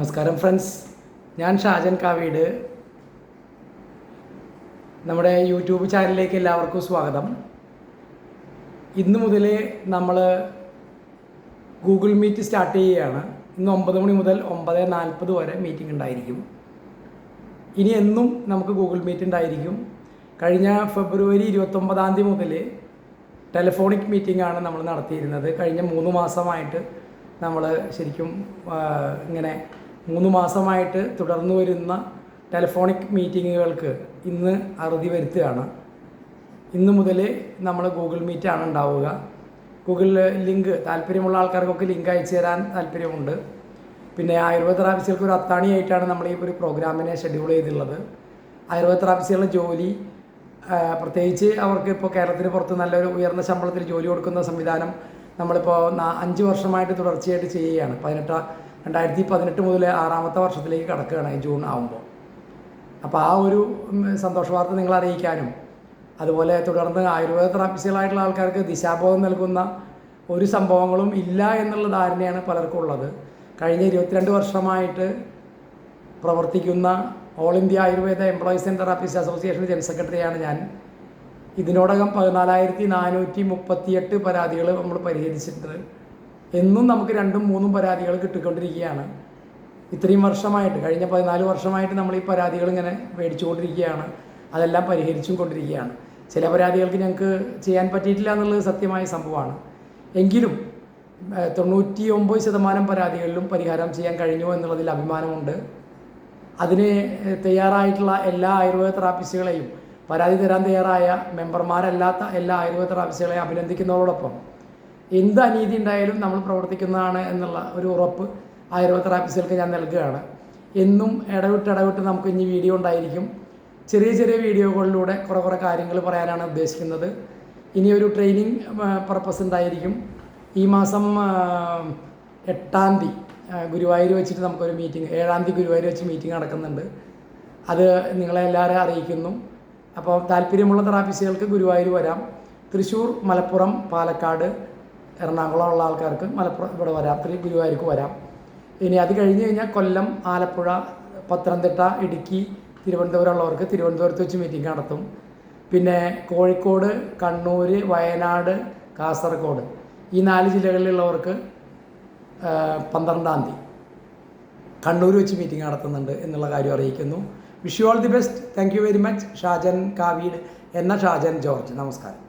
നമസ്കാരം ഫ്രണ്ട്സ്, ഞാൻ ഷാജൻ കാവീട്. നമ്മുടെ യൂട്യൂബ് ചാനലിലേക്ക് എല്ലാവർക്കും സ്വാഗതം. ഇന്ന് മുതൽ നമ്മൾ ഗൂഗിൾ മീറ്റ് സ്റ്റാർട്ട് ചെയ്യുകയാണ്. ഇന്ന് 9 മണി മുതൽ 9:40 വരെ മീറ്റിംഗ് ഉണ്ടായിരിക്കും. ഇനി എന്നും നമുക്ക് ഗൂഗിൾ മീറ്റ് ഉണ്ടായിരിക്കും. കഴിഞ്ഞ ഫെബ്രുവരി 29 മുതൽ ടെലിഫോണിക് മീറ്റിംഗാണ് നമ്മൾ നടത്തിയിരുന്നത്. കഴിഞ്ഞ 3 മാസമായിട്ട് നമ്മൾ ശരിക്കും ഇങ്ങനെ 3 മാസമായിട്ട് തുടർന്നു വരുന്ന ടെലിഫോണിക് മീറ്റിങ്ങുകൾക്ക് ഇന്ന് അറുതി വരുത്തുകയാണ്. ഇന്ന് മുതൽ നമ്മൾ ഗൂഗിൾ മീറ്റാണ് ഉണ്ടാവുക. ഗൂഗിൾ ലിങ്ക് താല്പര്യമുള്ള ആൾക്കാർക്കൊക്കെ ലിങ്ക് അയച്ചു തരാൻ താല്പര്യമുണ്ട്. പിന്നെ ആയുർവേദ തെറാപ്പിസ്റ്റുകൾക്ക് ഒരു അത്താണിയായിട്ടാണ് നമ്മൾ ഈ ഒരു പ്രോഗ്രാമിനെ ഷെഡ്യൂൾ ചെയ്തിട്ടുള്ളത്. ആയുർവേദ തെറാപ്പിസ്റ്റുകളുടെ ജോലി, പ്രത്യേകിച്ച് അവർക്ക് ഇപ്പോൾ കേരളത്തിന് പുറത്ത് നല്ലൊരു ഉയർന്ന ശമ്പളത്തിൽ ജോലി കൊടുക്കുന്ന സംവിധാനം നമ്മളിപ്പോൾ 5 വർഷമായിട്ട് തുടർച്ചയായിട്ട് ചെയ്യുകയാണ്. 2018 മുതൽ 6ാമത്തെ വർഷത്തിലേക്ക് കടക്കുകയാണ് ജൂൺ ആകുമ്പോൾ. അപ്പോൾ ആ ഒരു സന്തോഷ വാർത്ത നിങ്ങളെ അറിയിക്കാനും, അതുപോലെ തുടർന്ന് ആയുർവേദ തെറാപ്പിസ്റ്റുകളായിട്ടുള്ള ആൾക്കാർക്ക് ദിശാബോധം നൽകുന്ന ഒരു സംഭവങ്ങളും ഇല്ല എന്നുള്ള ധാരണയാണ് പലർക്കും ഉള്ളത്. കഴിഞ്ഞ 22 വർഷമായിട്ട് പ്രവർത്തിക്കുന്ന all India Ayurveda employees and therapist association general സെക്രട്ടറിയാണ് ഞാൻ. ഇതിനോടകം 14,438 പരാതികൾ നമ്മൾ പരിഹരിച്ചിട്ടുണ്ട്. എന്നും നമുക്ക് 2ഉം 3ഉം പരാതികൾ കിട്ടിക്കൊണ്ടിരിക്കുകയാണ്. ഇത്രയും വർഷമായിട്ട്, കഴിഞ്ഞ 14 വർഷമായിട്ട് നമ്മൾ ഈ പരാതികൾ ഇങ്ങനെ മേടിച്ചുകൊണ്ടിരിക്കുകയാണ്. അതെല്ലാം പരിഹരിച്ചും കൊണ്ടിരിക്കുകയാണ്. ചില പരാതികൾക്ക് ഞങ്ങൾക്ക് ചെയ്യാൻ പറ്റിയിട്ടില്ല എന്നുള്ളത് സത്യമായ സംഭവമാണ്. എങ്കിലും 99% പരാതികളിലും പരിഹാരം ചെയ്യാൻ കഴിഞ്ഞു എന്നുള്ളതിൽ അഭിമാനമുണ്ട്. അതിന് തയ്യാറായിട്ടുള്ള എല്ലാ ആയുർവേദ തെറാപ്പിസ്റ്റുകളെയും, പരാതി തരാൻ തയ്യാറായ മെമ്പർമാരല്ലാത്ത എല്ലാ ആയുർവേദ തെറാപ്പിസ്റ്റുകളെയും അഭിനന്ദിക്കുന്നതോടൊപ്പം എന്ത് അനീതി ഉണ്ടായാലും നമ്മൾ പ്രവർത്തിക്കുന്നതാണ് എന്നുള്ള ഒരു ഉറപ്പ് ആയുർവേദ തെറാപ്പിസ്റ്റുകൾക്ക് ഞാൻ നൽകുകയാണ്. എന്നും ഇടവിട്ട് നമുക്ക് ഇനി വീഡിയോ ഉണ്ടായിരിക്കും. ചെറിയ ചെറിയ വീഡിയോകളിലൂടെ കുറേ കാര്യങ്ങൾ പറയാനാണ് ഉദ്ദേശിക്കുന്നത്. ഇനി ഒരു ട്രെയിനിങ് പർപ്പസ് ഉണ്ടായിരിക്കും. ഈ മാസം 8-ാം തീയതി ഗുരുവായൂർ വെച്ചിട്ട് നമുക്കൊരു മീറ്റിംഗ്, 7-ാം തീയതി ഗുരുവായൂർ വെച്ച് മീറ്റിംഗ് നടക്കുന്നുണ്ട്. അത് നിങ്ങളെല്ലാവരും അറിയിക്കുന്നു. അപ്പോൾ താല്പര്യമുള്ള തെറാപ്പിസ്റ്റുകൾക്ക് ഗുരുവായൂർ വരാം. തൃശ്ശൂർ, മലപ്പുറം, പാലക്കാട്, എറണാകുളം ഉള്ള ആൾക്കാർക്ക് ഇവിടെ വരാം, ഗുരുവായൂർക്ക് വരാം. ഇനി അത് കഴിഞ്ഞ് കഴിഞ്ഞാൽ കൊല്ലം, ആലപ്പുഴ, പത്തനംതിട്ട, ഇടുക്കി, തിരുവനന്തപുരം ഉള്ളവർക്ക് തിരുവനന്തപുരത്ത് വെച്ച് മീറ്റിംഗ് നടത്തും. പിന്നെ കോഴിക്കോട്, കണ്ണൂർ, വയനാട്, കാസർഗോഡ് ഈ 4 ജില്ലകളിലുള്ളവർക്ക് 12-ാം തീയതി കണ്ണൂർ വെച്ച് മീറ്റിംഗ് നടത്തുന്നുണ്ട് എന്നുള്ള കാര്യം അറിയിക്കുന്നു. Wish you all the best. Thank you very much. Shajan Kaveed എന്ന ഷാജൻ ജോർജ്. നമസ്കാരം.